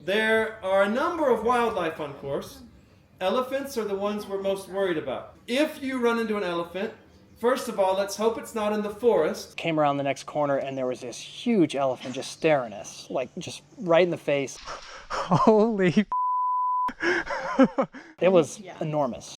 There are a number of wildlife on course. Elephants are the ones we're most worried about. If you run into an elephant, first of all, let's hope it's not in the forest. Came around the next corner and there was this huge elephant just staring at us, like just right in the face. Holy It was enormous.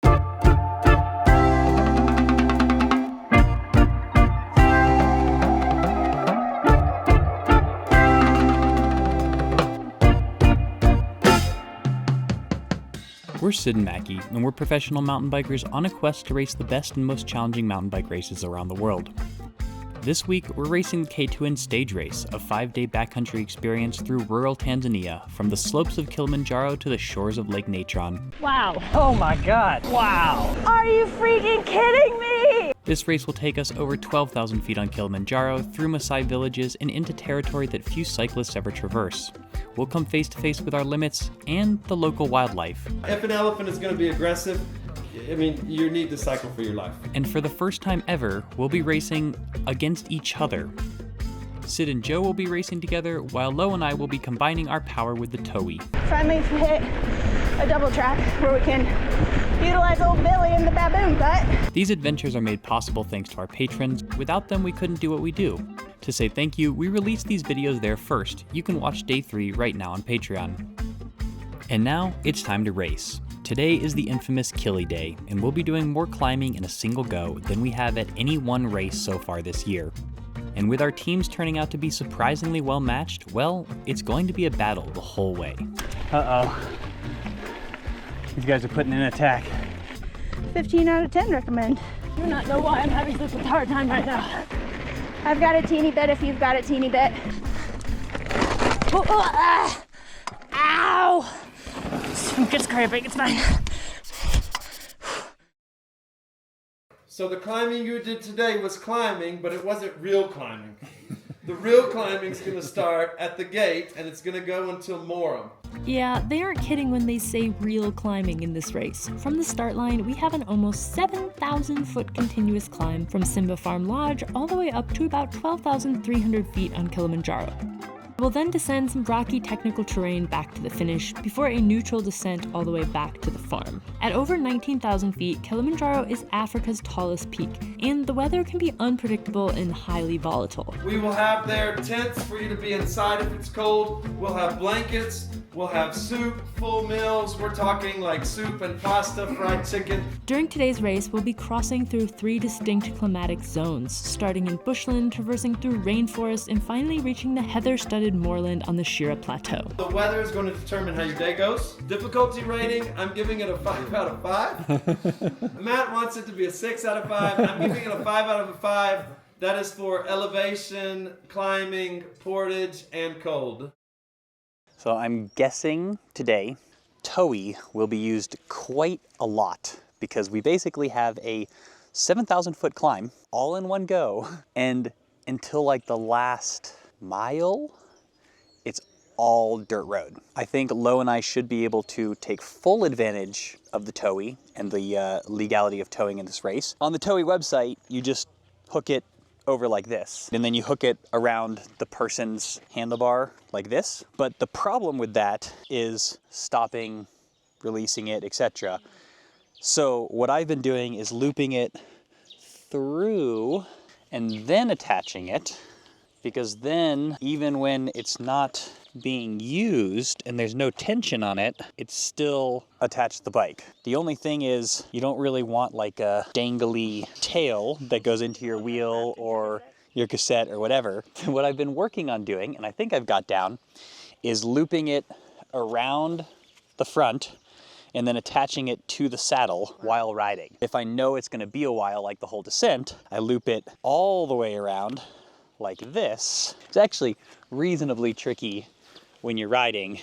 We're Sid and Mackie, and we're professional mountain bikers on a quest to race the best and most challenging mountain bike races around the world. This week, we're racing the K2N stage race, a 5-day backcountry experience through rural Tanzania, from the slopes of Kilimanjaro to the shores of Lake Natron. Wow. Oh my God. Wow. Are you freaking kidding me? This race will take us over 12,000 feet on Kilimanjaro, through Maasai villages, and into territory that few cyclists ever traverse. We'll come face to face with our limits and the local wildlife. If an elephant is going to be aggressive, I mean, you need to cycle for your life. And for the first time ever, we'll be racing against each other. Sid and Joe will be racing together, while Lo and I will be combining our power with the Towie. Finally hit a double track where we can utilize old Billy in the baboon cut. These adventures are made possible thanks to our patrons. Without them, we couldn't do what we do. To say thank you, we released these videos there first. You can watch day 3 right now on Patreon. And now, it's time to race. Today is the infamous Kili Day, and we'll be doing more climbing in a single go than we have at any one race so far this year. And with our teams turning out to be surprisingly well matched, well, it's going to be a battle the whole way. Uh-oh. These guys are putting in an attack. 15 out of 10 recommend. I do not know why I'm having such a hard time right now. I've got a teeny bit if you've got a teeny bit. Oh, oh, ah. Ow! I'm just cramping, it's fine. So the climbing you did today was climbing, but it wasn't real climbing. The real climbing is going to start at the gate, and it's going to go until Morum. Yeah, they aren't kidding when they say real climbing in this race. From the start line, we have an almost 7,000 foot continuous climb from Simba Farm Lodge all the way up to about 12,300 feet on Kilimanjaro. We'll then descend some rocky technical terrain back to the finish before a neutral descent all the way back to the farm. At over 19,000 feet, Kilimanjaro is Africa's tallest peak, and the weather can be unpredictable and highly volatile. We will have there tents for you to be inside if it's cold. We'll have blankets. We'll have soup, full meals. We're talking like soup and pasta, fried chicken. During today's race, we'll be crossing through 3 distinct climatic zones, starting in bushland, traversing through rainforest, and finally reaching the heather-studded moorland on the Shira Plateau. The weather is going to determine how your day goes. Difficulty rating, I'm giving it a 5 out of 5. Matt wants it to be a 6 out of 5. I'm giving it a 5 out of 5. That is for elevation, climbing, portage, and cold. So I'm guessing today, Towie will be used quite a lot, because we basically have a 7,000 foot climb all in one go, and until like the last mile, it's all dirt road. I think Lo and I should be able to take full advantage of the Towie and the legality of towing in this race. On the Towie website, you just hook it over like this, and then you hook it around the person's handlebar like this. But the problem with that is stopping, releasing it, etc. So what I've been doing is looping it through and then attaching it, because then even when it's not being used and there's no tension on it, it's still attached to the bike. The only thing is you don't really want like a dangly tail that goes into your wheel or your cassette or whatever. What I've been working on doing, and I think I've got down, is looping it around the front and then attaching it to the saddle while riding. If I know it's gonna be a while, like the whole descent, I loop it all the way around like this. It's actually reasonably tricky when you're riding,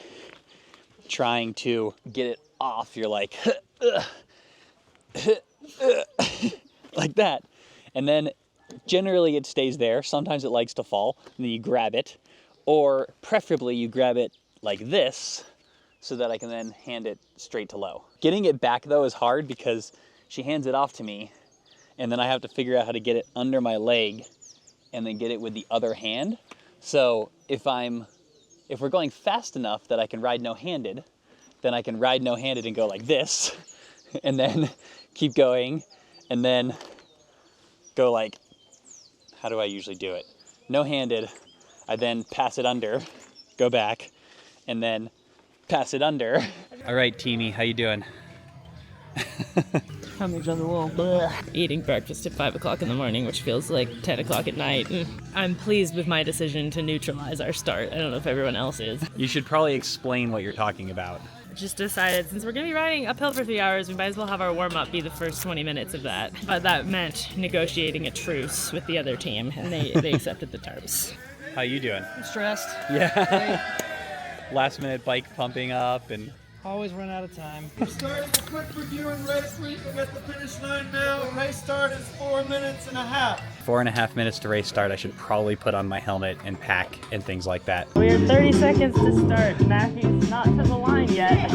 trying to get it off. You're like, like that. And then generally it stays there. Sometimes it likes to fall, and then you grab it. Or preferably you grab it like this, so that I can then hand it straight to Lo. Getting it back though is hard, because she hands it off to me, and then I have to figure out how to get it under my leg and then get it with the other hand. So if I'm if we're going fast enough that I can ride no-handed, then I can ride no-handed and go like this, and then keep going, and then go like, how do I usually do it? No-handed, I then pass it under, go back, and then pass it under. All right, Teamy, how you doing? I'm on the wall. Eating breakfast at 5 o'clock in the morning, which feels like 10 o'clock at night. I'm pleased with my decision to neutralize our start. I don't know if everyone else is. You should probably explain what you're talking about. Just decided, since we're gonna be riding uphill for 3 hours, we might as well have our warm-up be the first 20 minutes of that. But that meant negotiating a truce with the other team, and they accepted the terms. How you doing? I'm stressed. Yeah. Last minute bike pumping up and... Always run out of time. We're starting a quick review and race briefing at the finish line now. Race start is 4 minutes and a half. 4.5 minutes to race start. I should probably put on my helmet and pack and things like that. We are 30 seconds to start. Mackie's not to the line yet.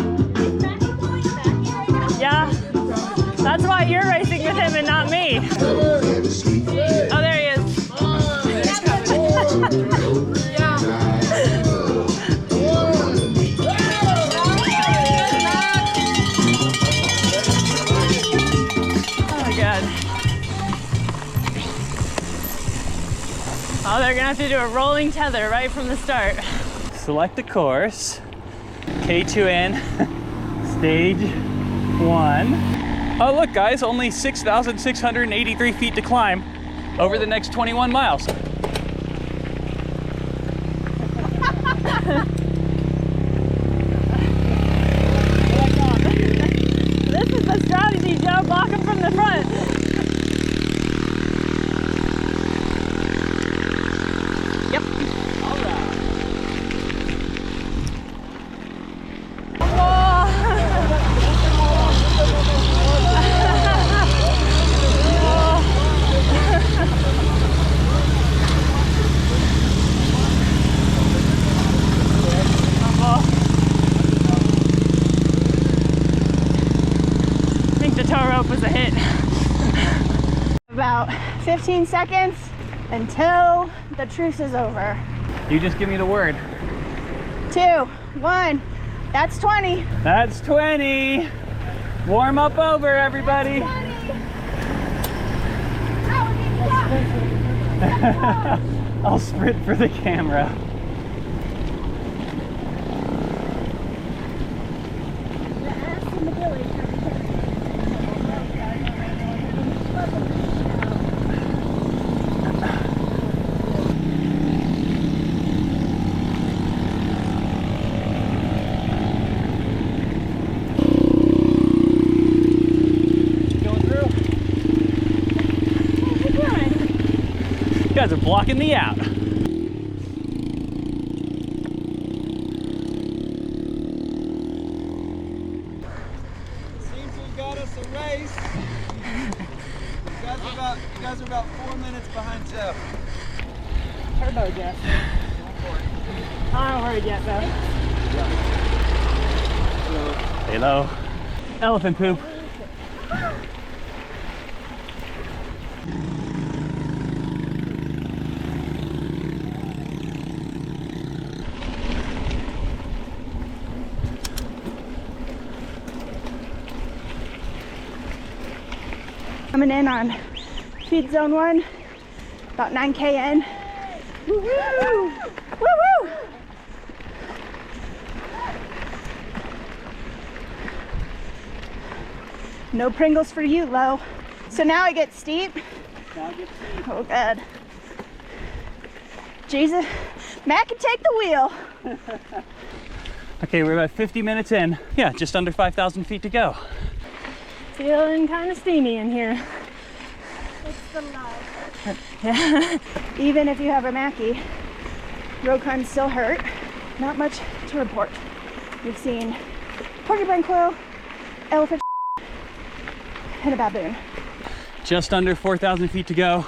Yeah, that's why you're racing with him and not me. Oh, there he is. Oh, they're gonna have to do a rolling tether right from the start. Select a course. K2N, stage 1. Oh look guys, only 6,683 feet to climb over the next 21 miles. This is the strategy, Joe. Block him from the front. Was a hit. About 15 seconds until the truce is over. You just give me the word. 2, 1, that's 20. That's 20. Warm up over, everybody. I'll sprint for the camera. You guys are blocking me out. Seems we got us a race. You guys are about 4 minutes behind Jeff. Turbo, Jeff. I'm not worried yet, though. Hello. Elephant poop. Coming in on feed zone 1, about 9 K2N. Woo-hoo! Woo-hoo! No Pringles for you, Lo. So now it gets steep. Oh, God. Jesus. Matt can take the wheel. Okay, we're about 50 minutes in. Yeah, just under 5,000 feet to go. Feeling kind of steamy in here. It's the life. Yeah. Even if you have a Mackie, road climbs still hurt. Not much to report. We've seen porcupine quill, elephant and a baboon. Just under 4,000 feet to go.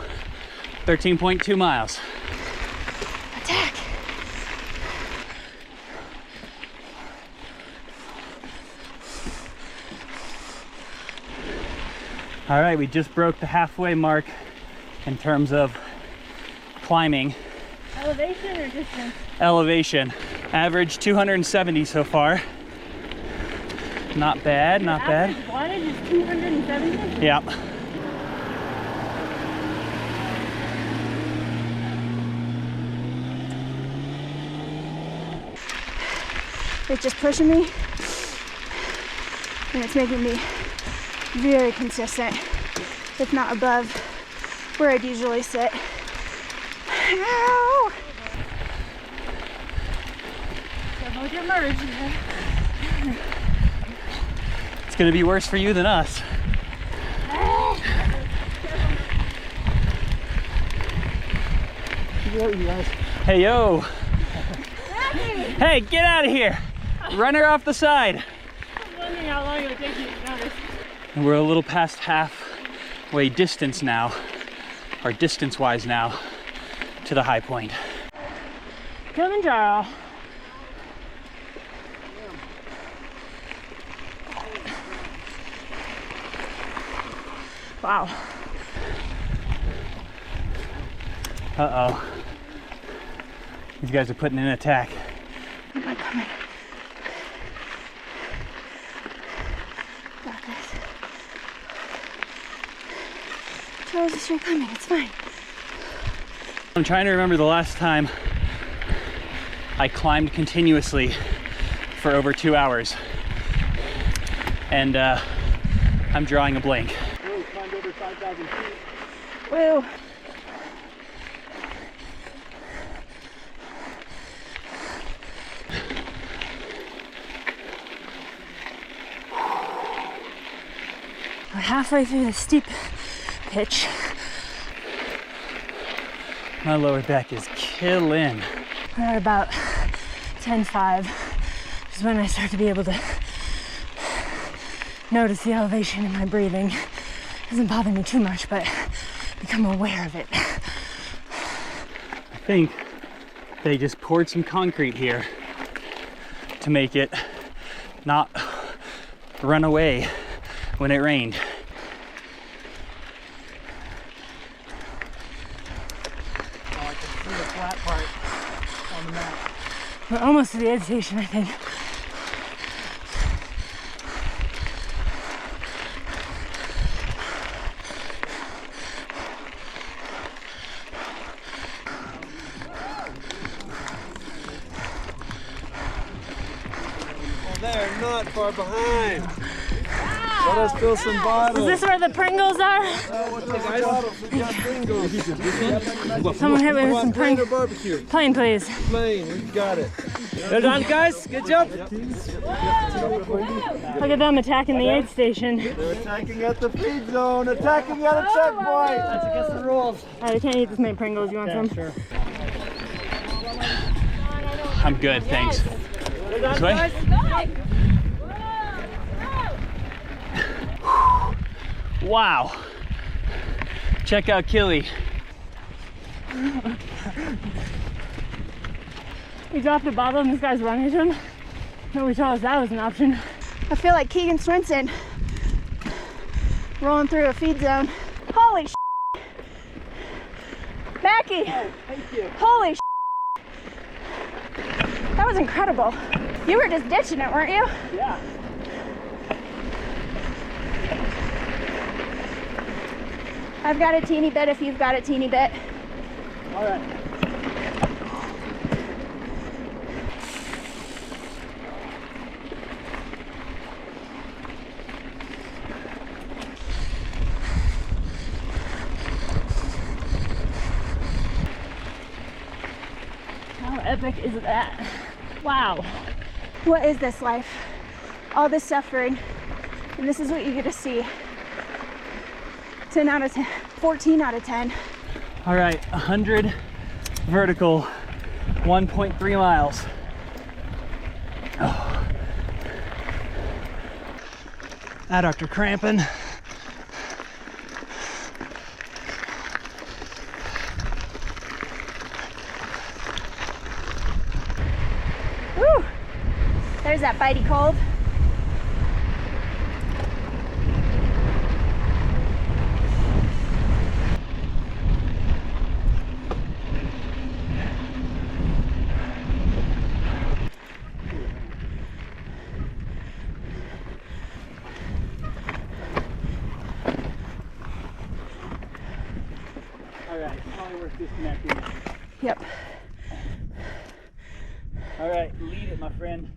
13.2 miles. Attack! All right, we just broke the halfway mark in terms of climbing. Elevation or distance? Elevation. Average 270 so far. Not bad, not bad. Wattage is 270? Yeah. It's just pushing me, and it's making me very consistent, if not above where I'd usually sit. Ow! Careful with your merge. It's gonna be worse for you than us. Hey, yo. Hey, get out of here. Run her off the side. I'm wondering how long it would take you to notice. And we're a little past halfway distance now, or distance-wise now, to the high point. Kilimanjaro. Wow. Uh-oh. These guys are putting in an attack. Am I coming? Got this. Charles, you're coming. It's fine. I'm trying to remember the last time I climbed continuously for over 2 hours. And I'm drawing a blank. Oh, climbed over 5,000 feet. Woo. We're halfway through the steep pitch. My lower back is killing. We're at about 10.5 is when I start to be able to notice the elevation in my breathing. It doesn't bother me too much, but become aware of it. I think they just poured some concrete here to make it not run away when it rained. Oh, I can see the flat part on the map. We're almost to the aid station, I think. They're not far behind. Let us fill some bottles. Is this where the Pringles are? Someone hit me with some Pringles. Barbecue. Plain, please. Plain, we got it. Well done, guys. Good job. Look at them attacking the aid station. They're attacking at the feed zone, attacking at a checkpoint. That's against the rules. I can't eat this many Pringles. You want some? Sure. I'm good, thanks. This way? Wow. Check out Kili. We dropped a bottle and this guy's running to him. Nobody told us that was an option. I feel like Keegan Swinson rolling through a feed zone. Holy shit. Mackie! Oh, thank you. Holy shit. That was incredible. You were just ditching it, weren't you? Yeah. I've got a teeny bit if you've got a teeny bit. All right. How epic is that? Wow. What is this life? All this suffering, and this is what you get to see. 10 out of 10, 14 out of 10. All right, 100 vertical, 1.3 miles. Oh. Adductor cramping. Woo! There's that bitey cold. right, probably worth disconnecting. Yep. All right, lead it, my friend.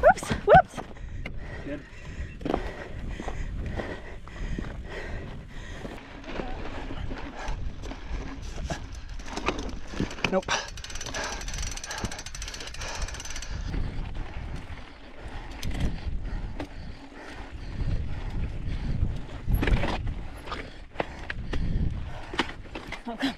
Whoops, whoops. Good. Nope. Oh, come on.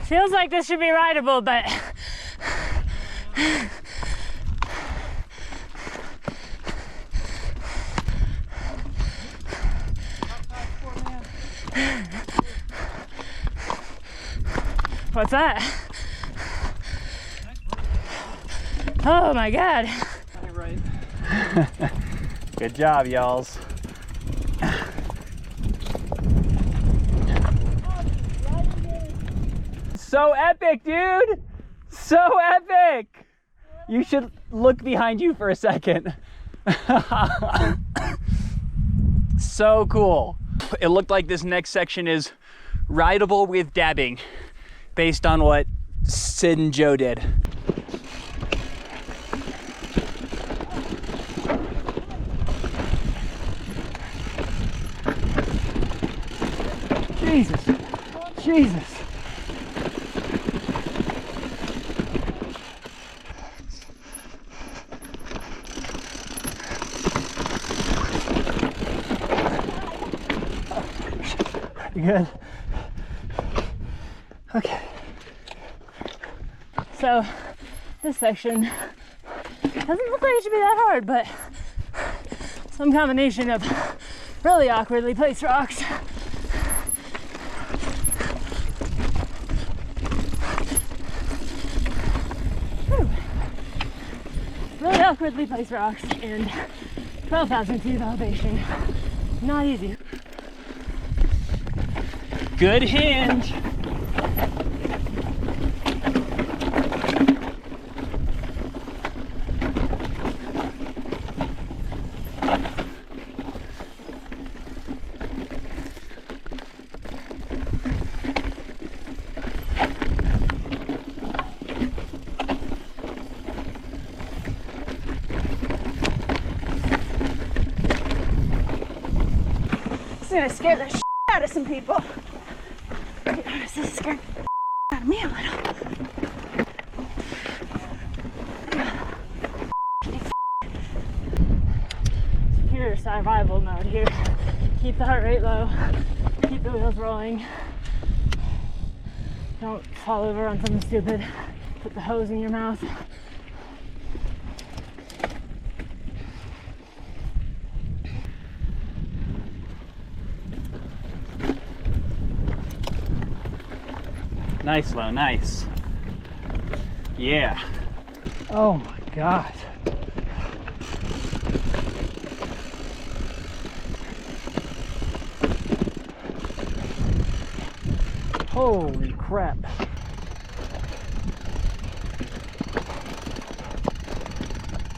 Feels like this should be rideable, but what's that? Oh my God. Good job, y'alls. So epic, dude! So epic! You should look behind you for a second. So cool. It looked like this next section is rideable with dabbing, based on what Sid and Joe did. Jesus. Jesus. You good? Okay. So this section doesn't look like it should be that hard, but some combination of really awkwardly placed rocks. Whew. Really awkwardly placed rocks and 12,000 feet of elevation. Not easy. Good hinge. It's gonna scare the shit out of some people. This is scaring the shit out of me a little. Pure survival mode here. Keep the heart rate low. Keep the wheels rolling. Don't fall over on something stupid. Put the hose in your mouth. Nice, Lo, nice. Yeah. Oh my God. Holy crap.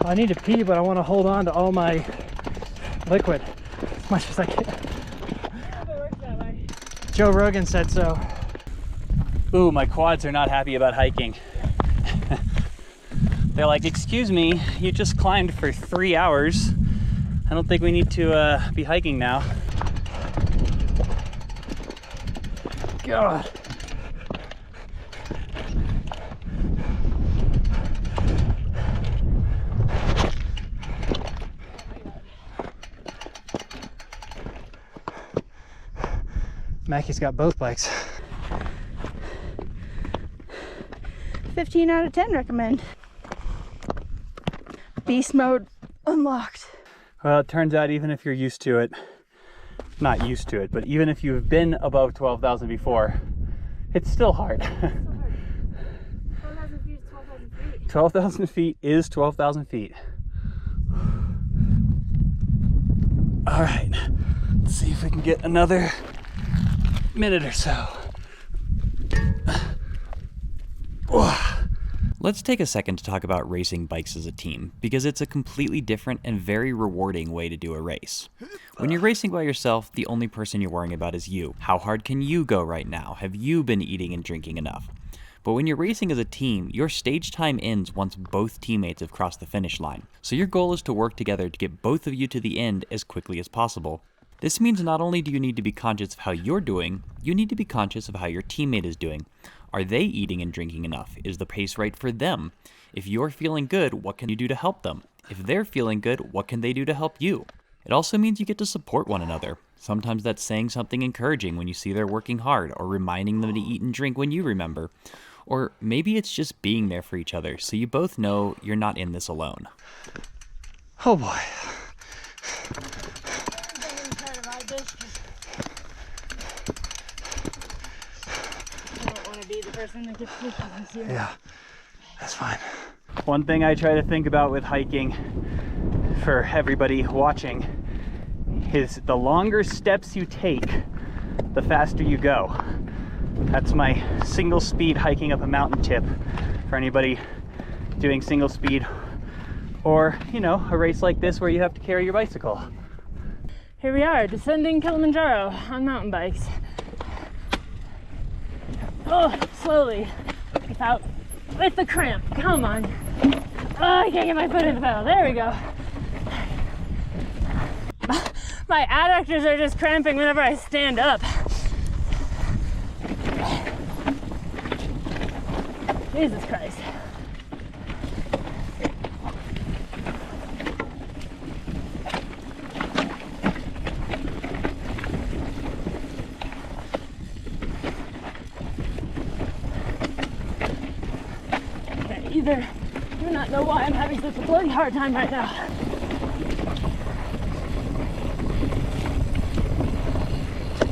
I need to pee, but I want to hold on to all my liquid as much as I can. Joe Rogan said so. Ooh, my quads are not happy about hiking. They're like, excuse me, you just climbed for 3 hours. I don't think we need to be hiking now. God. Mackie's got both bikes. 15 out of 10 recommend. Beast mode unlocked. Well, it turns out even if you're used to it, not used to it, but even if you've been above 12,000 before, it's still hard. 12,000 feet is 12,000 feet. 12,000 feet is 12,000 feet. All right, let's see if we can get another minute or so. Let's take a second to talk about racing bikes as a team, because it's a completely different and very rewarding way to do a race. When you're racing by yourself, the only person you're worrying about is you. How hard can you go right now? Have you been eating and drinking enough? But when you're racing as a team, your stage time ends once both teammates have crossed the finish line. So your goal is to work together to get both of you to the end as quickly as possible. This means not only do you need to be conscious of how you're doing, you need to be conscious of how your teammate is doing. Are they eating and drinking enough? Is the pace right for them? If you're feeling good, what can you do to help them? If they're feeling good, what can they do to help you? It also means you get to support one another. Sometimes that's saying something encouraging when you see they're working hard, or reminding them to eat and drink when you remember. Or maybe it's just being there for each other, so you both know you're not in this alone. Oh boy. Yeah, that's fine. One thing I try to think about with hiking for everybody watching is the longer steps you take, the faster you go. That's my single speed hiking up a mountain tip for anybody doing single speed, or, you know, a race like this where you have to carry your bicycle. Here we are, descending Kilimanjaro on mountain bikes. Oh, slowly, with the cramp, come on. Oh, I can't get my foot in the pedal, there we go. My adductors are just cramping whenever I stand up. Jesus Christ. Either do not know why I'm having such a bloody hard time right now.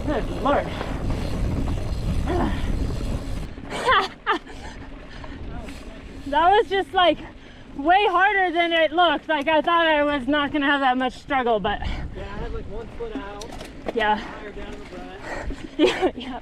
Good Lord. That was just like way harder than it looked. Like I thought I was not gonna have that much struggle, but Yeah, I had like 1 foot out. yeah. Tire down in the brush. Yeah, yeah.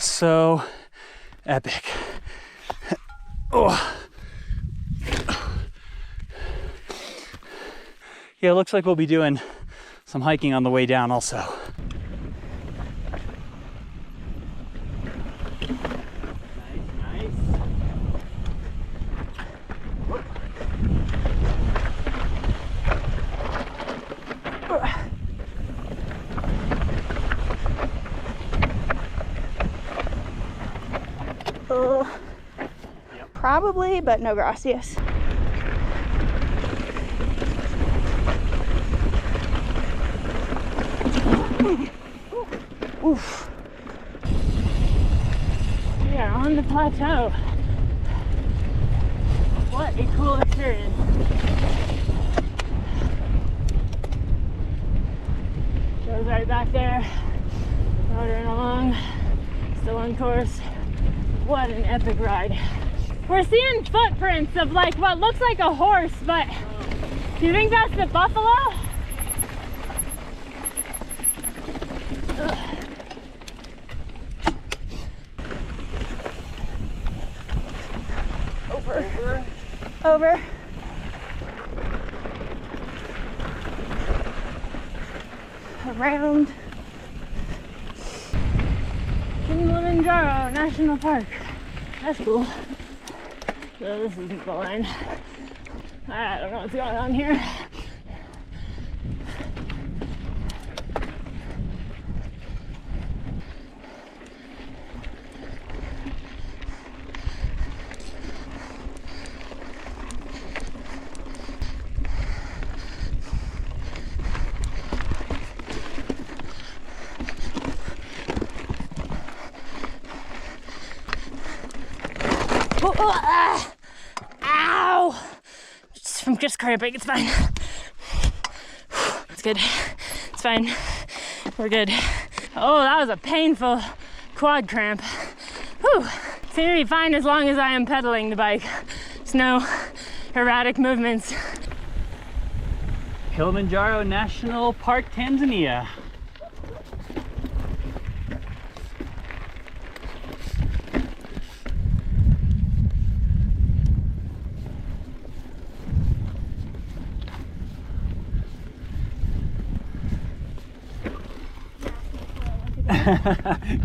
So epic. Oh. Yeah, it looks like we'll be doing some hiking on the way down also. Probably, but no gracias. Oof. We are on the plateau. What a cool experience. Goes right back there. Motoring along. Still on course. What an epic ride. We're seeing footprints of like what looks like a horse, but do you think that's the buffalo? Ugh. Over. Around. Kilimanjaro National Park. That's cool. So this isn't the line. I don't know what's going on here. Ow! I'm just cramping, it's fine. It's good, it's fine, we're good. Oh, that was a painful quad cramp. Whew. Seem to be fine as long as I am pedaling the bike. There's no erratic movements. Kilimanjaro National Park, Tanzania.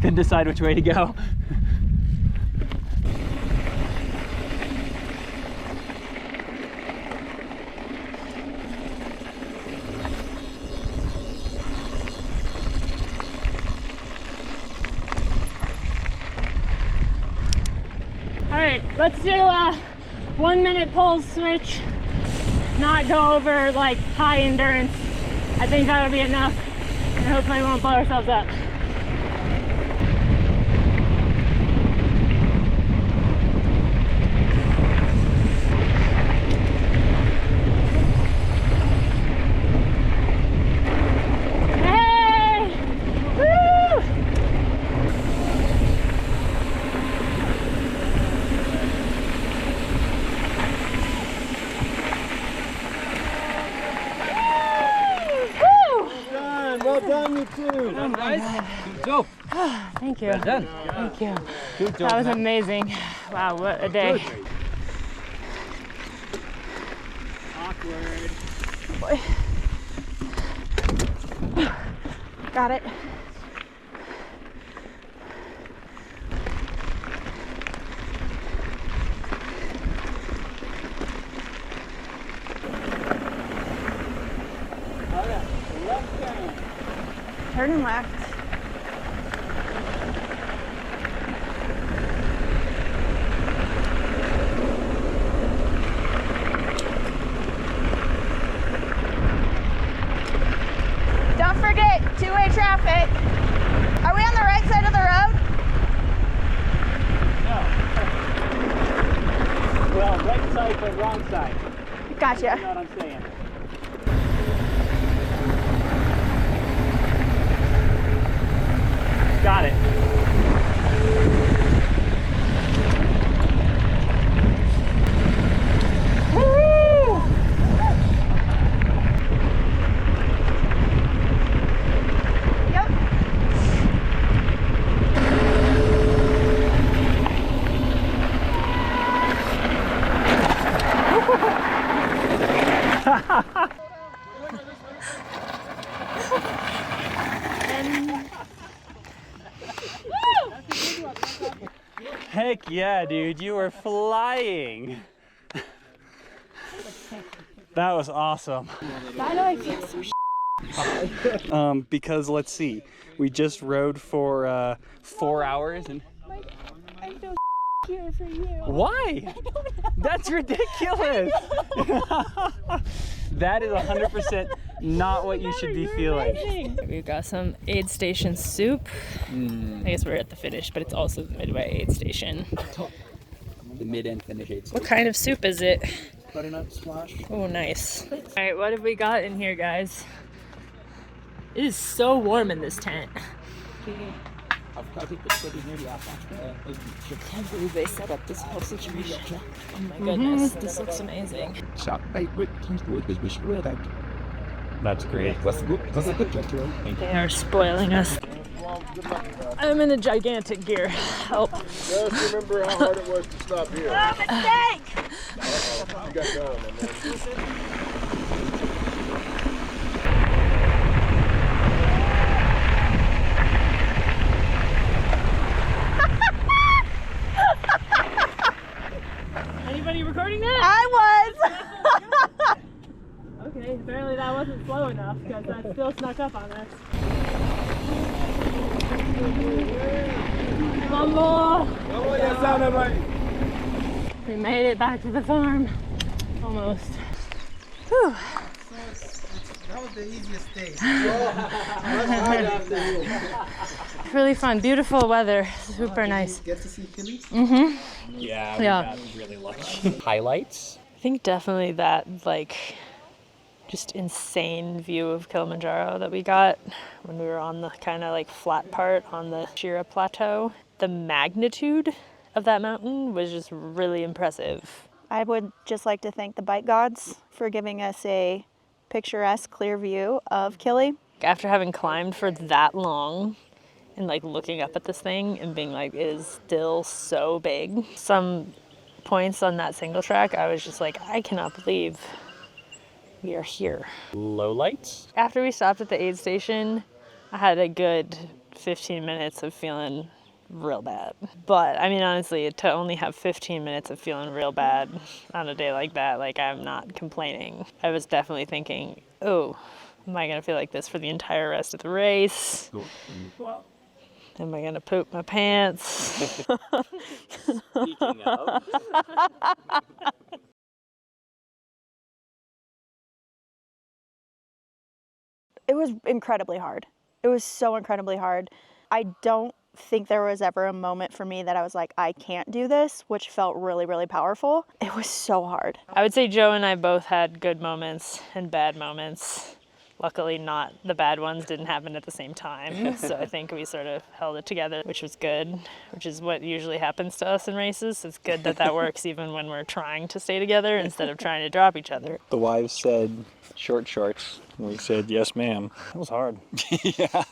Couldn't decide which way to go. All right, let's do a 1 minute pulse switch. Not go over like high endurance. I think that'll be enough. And hopefully we won't blow ourselves up. Well done, you two. Oh my God. Good job. Thank you. Well done. Thank you. Good job. That was amazing. Wow, what a day. Awkward. Boy. Got it. Turning left. Don't forget, two-way traffic. Are we on the right side of the road? No. Well, right side, but wrong side. Gotcha. You know what I'm saying? Got it. Woo! Yep. Heck yeah, dude, you were flying. That was awesome. Why do I feel so Because let's see, we just rode for 4 hours and I feel here for you. why? That's ridiculous. That is 100% not what you should be feeling. We've got some aid station soup. I guess we're at the finish, but it's also the midway aid station. The mid and finish aid. What kind of soup is it? Butternut squash. Oh, nice. All right, what have we got in here, guys? It is so warm in this tent. I can't believe they set up this whole situation. Oh my goodness, this looks amazing. That's great. They are spoiling us. I'm in a gigantic gear. Help. Just remember how hard it was to stop here. Oh, mistake! You got going, and then anybody recording that? I was. Okay, apparently that wasn't slow enough because that still snuck up on us. Vamos! We made it back to the farm. Almost. Whew. That was the easiest day. Really fun, beautiful weather, super nice. Get to see Kili? Mm-hmm. Yeah, Yeah. got really lucky. Highlights? I think definitely that, like, just insane view of Kilimanjaro that we got when we were on the kind of like flat part on the Shira Plateau. The magnitude of that mountain was just really impressive. I would just like to thank the bike gods for giving us a picturesque, clear view of Kili. After having climbed for that long and like looking up at this thing and being like, it is still so big. Some points on that single track, I was just like, I cannot believe we are here. Lowlights? After we stopped at the aid station, I had a good 15 minutes of feeling real bad. But I mean, honestly, to only have 15 minutes of feeling real bad on a day like that, like, I'm not complaining. I was definitely thinking, oh, am I gonna feel like this for the entire rest of the race? Am I gonna poop my pants? Speaking of. It was incredibly hard. It was so incredibly hard. I don't think there was ever a moment for me that I was like, I can't do this, which felt really, really powerful. It was so hard. I would say Joe and I both had good moments and bad moments. Luckily, not the bad ones didn't happen at the same time. So I think we sort of held it together, which was good, which is what usually happens to us in races. It's good that that works even when we're trying to stay together instead of trying to drop each other. The wives said short shorts. We said, yes, ma'am. It was hard. Yeah.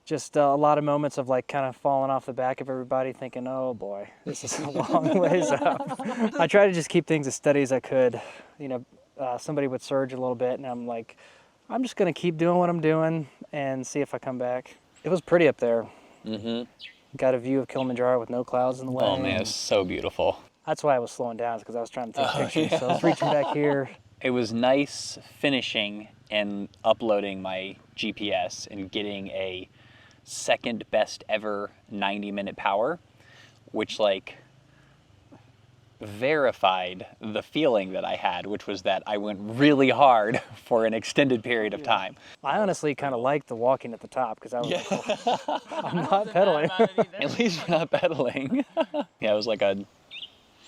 Just a lot of moments of like kind of falling off the back of everybody thinking, oh boy, this is a long ways up. I try to just keep things as steady as I could. You know, somebody would surge a little bit and I'm like, I'm just gonna keep doing what I'm doing and see if I come back. It was pretty up there. Mm-hmm. Got a view of Kilimanjaro with no clouds in the way. Oh man, it's so beautiful. That's why I was slowing down, because I was trying to take pictures. Yeah. So I was reaching back here. It was nice finishing and uploading my GPS and getting a second best ever 90-minute power, which like verified the feeling that I had, which was that I went really hard for an extended period of time. I honestly kind of liked the walking at the top, because I was like, oh, I'm not pedaling. At least we're not pedaling. Yeah, it was like a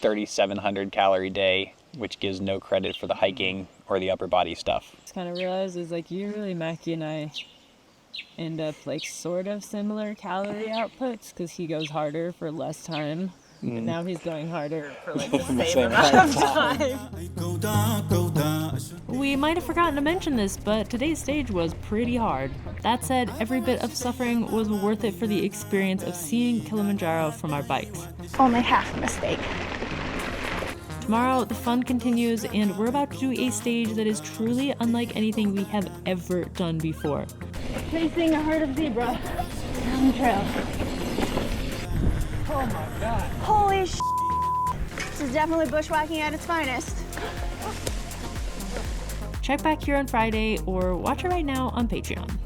3,700 calorie day, which gives no credit for the hiking or the upper body stuff. Just kind of realized is like usually Mackie and I end up like sort of similar calorie outputs because he goes harder for less time. But now he's going harder for like the same amount of time. We might have forgotten to mention this, but today's stage was pretty hard. That said, every bit of suffering was worth it for the experience of seeing Kilimanjaro from our bikes. Only half a mistake. Tomorrow, the fun continues, and we're about to do a stage that is truly unlike anything we have ever done before. Chasing a herd of zebra down the trail. Oh my God. Holy sh**. This is definitely bushwhacking at its finest. Check back here on Friday or watch it right now on Patreon.